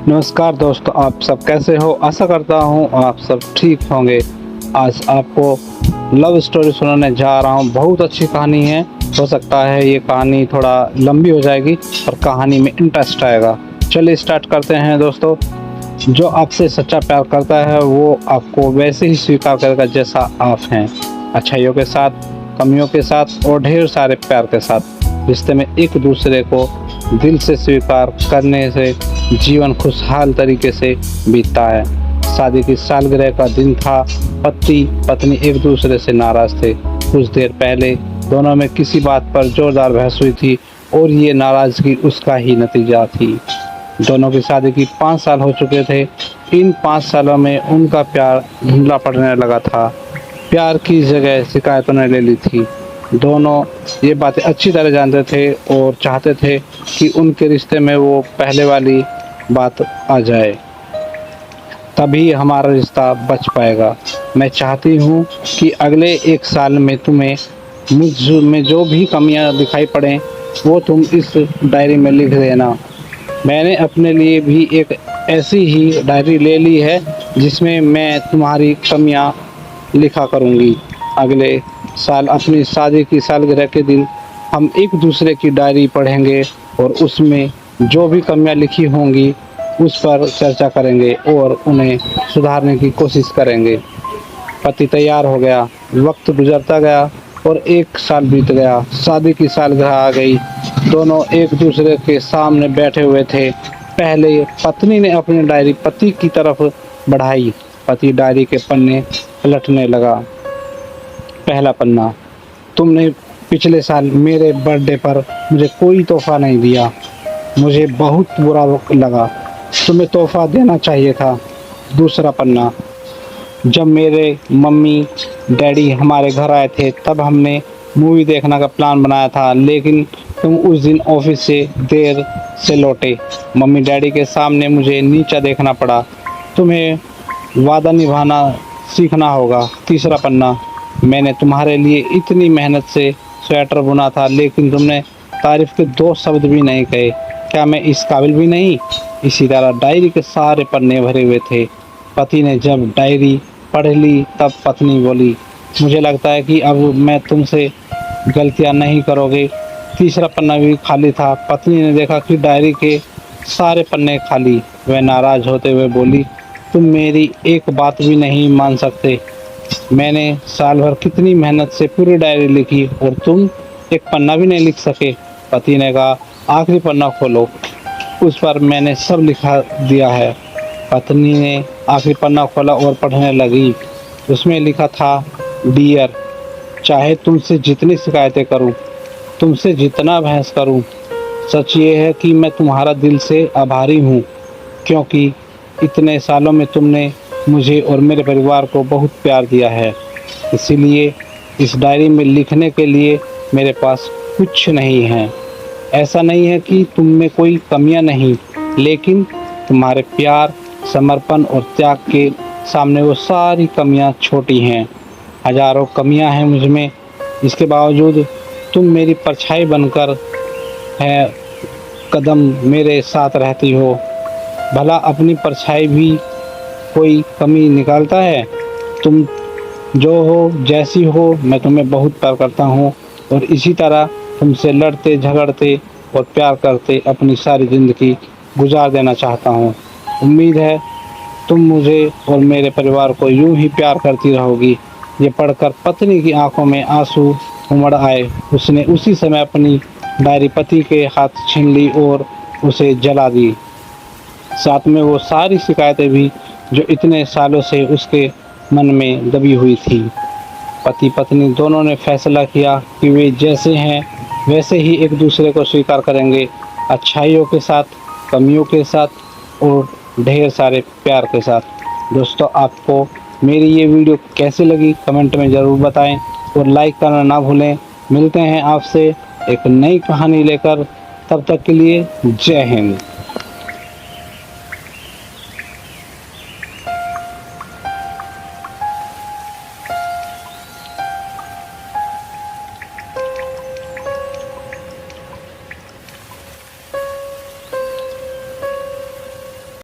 नमस्कार दोस्तों, आप सब कैसे हो। आशा करता हूँ आप सब ठीक होंगे। आज आपको लव स्टोरी सुनाने जा रहा हूँ। बहुत अच्छी कहानी है। हो सकता है ये कहानी थोड़ा लंबी हो जाएगी पर कहानी में इंटरेस्ट आएगा। चलिए स्टार्ट करते हैं दोस्तों। जो आपसे सच्चा प्यार करता है वो आपको वैसे ही स्वीकार करेगा जैसा आप हैं, अच्छाइयों के साथ, कमियों के साथ और ढेर सारे प्यार के साथ। रिश्ते में एक दूसरे को दिल से स्वीकार करने से जीवन खुशहाल तरीके से बीतता है। शादी की सालगिरह का दिन था। पति पत्नी एक दूसरे से नाराज थे। कुछ देर पहले दोनों में किसी बात पर जोरदार बहस हुई थी और ये नाराजगी उसका ही नतीजा थी। दोनों की शादी की 5 साल हो चुके थे। इन 5 सालों में उनका प्यार धुंधला पड़ने लगा था। प्यार की जगह शिकायतों ने ले ली थी। दोनों ये बातें अच्छी तरह जानते थे और चाहते थे कि उनके रिश्ते में वो पहले वाली बात आ जाए, तभी हमारा रिश्ता बच पाएगा। मैं चाहती हूँ कि अगले 1 साल में तुम्हें मुझ में जो भी कमियाँ दिखाई पड़ें वो तुम इस डायरी में लिख देना। मैंने अपने लिए भी एक ऐसी ही डायरी ले ली है जिसमें मैं तुम्हारी कमियाँ लिखा करूँगी। अगले साल अपनी शादी की सालगिरह के दिन हम एक दूसरे की डायरी पढ़ेंगे और उसमें जो भी कमियां लिखी होंगी उस पर चर्चा करेंगे और उन्हें सुधारने की कोशिश करेंगे। पति तैयार हो गया। वक्त गुजरता गया और 1 साल बीत गया। शादी की सालगिरह आ गई। दोनों एक दूसरे के सामने बैठे हुए थे। पहले पत्नी ने अपनी डायरी पति की तरफ बढ़ाई। पति डायरी के पन्ने पलटने लगा। पहला पन्ना, तुमने पिछले साल मेरे बर्थडे पर मुझे कोई तोहफा नहीं दिया। मुझे बहुत बुरा लगा। तुम्हें तोहफा देना चाहिए था। दूसरा पन्ना, जब मेरे मम्मी डैडी हमारे घर आए थे तब हमने मूवी देखने का प्लान बनाया था, लेकिन तुम उस दिन ऑफिस से देर से लौटे। मम्मी डैडी के सामने मुझे नीचा देखना पड़ा। तुम्हें वादा निभाना सीखना होगा। तीसरा पन्ना, मैंने तुम्हारे लिए इतनी मेहनत से स्वेटर बुना था, लेकिन तुमने तारीफ के 2 शब्द भी नहीं कहे। क्या मैं इस काबिल भी नहीं। इसी तरह डायरी के सारे पन्ने भरे हुए थे। पति ने जब डायरी पढ़ ली तब पत्नी बोली, मुझे लगता है कि अब मैं तुमसे गलतियां नहीं करोगे। तीसरा पन्ना भी खाली था। पत्नी ने देखा कि डायरी के सारे पन्ने खाली। वह नाराज होते हुए बोली, तुम मेरी एक बात भी नहीं मान सकते। मैंने साल भर कितनी मेहनत से पूरी डायरी लिखी और तुम एक पन्ना भी नहीं लिख सके। पति ने कहा, आखिरी पन्ना खोलो, उस पर मैंने सब लिखा दिया है। पत्नी ने आखिरी पन्ना खोला और पढ़ने लगी। उसमें लिखा था, डियर, चाहे तुमसे जितनी शिकायतें करूं, तुमसे जितना बहस करूं, सच ये है कि मैं तुम्हारा दिल से आभारी हूं, क्योंकि इतने सालों में तुमने मुझे और मेरे परिवार को बहुत प्यार दिया है। इसीलिए इस डायरी में लिखने के लिए मेरे पास कुछ नहीं है। ऐसा नहीं है कि तुम में कोई कमियां नहीं, लेकिन तुम्हारे प्यार, समर्पण और त्याग के सामने वो सारी कमियां छोटी हैं। हजारों कमियां हैं मुझ में, इसके बावजूद तुम मेरी परछाई बनकर है कदम मेरे साथ रहती हो। भला अपनी परछाई भी कोई कमी निकालता है। तुम जो हो, जैसी हो, मैं तुम्हें बहुत प्यार करता हूँ और इसी तरह तुमसे लड़ते झगड़ते और प्यार करते अपनी सारी ज़िंदगी गुजार देना चाहता हूँ। उम्मीद है तुम मुझे और मेरे परिवार को यूं ही प्यार करती रहोगी। ये पढ़कर पत्नी की आंखों में आंसू उमड़ आए। उसने उसी समय अपनी डायरी पति के हाथ छीन ली और उसे जला दी। साथ में वो सारी शिकायतें भी जो इतने सालों से उसके मन में दबी हुई थी। पति पत्नी दोनों ने फैसला किया कि वे जैसे हैं वैसे ही एक दूसरे को स्वीकार करेंगे, अच्छाइयों के साथ, कमियों के साथ और ढेर सारे प्यार के साथ। दोस्तों, आपको मेरी ये वीडियो कैसी लगी कमेंट में ज़रूर बताएं और लाइक करना ना भूलें। मिलते हैं आपसे एक नई कहानी लेकर, तब तक के लिए जय हिंद।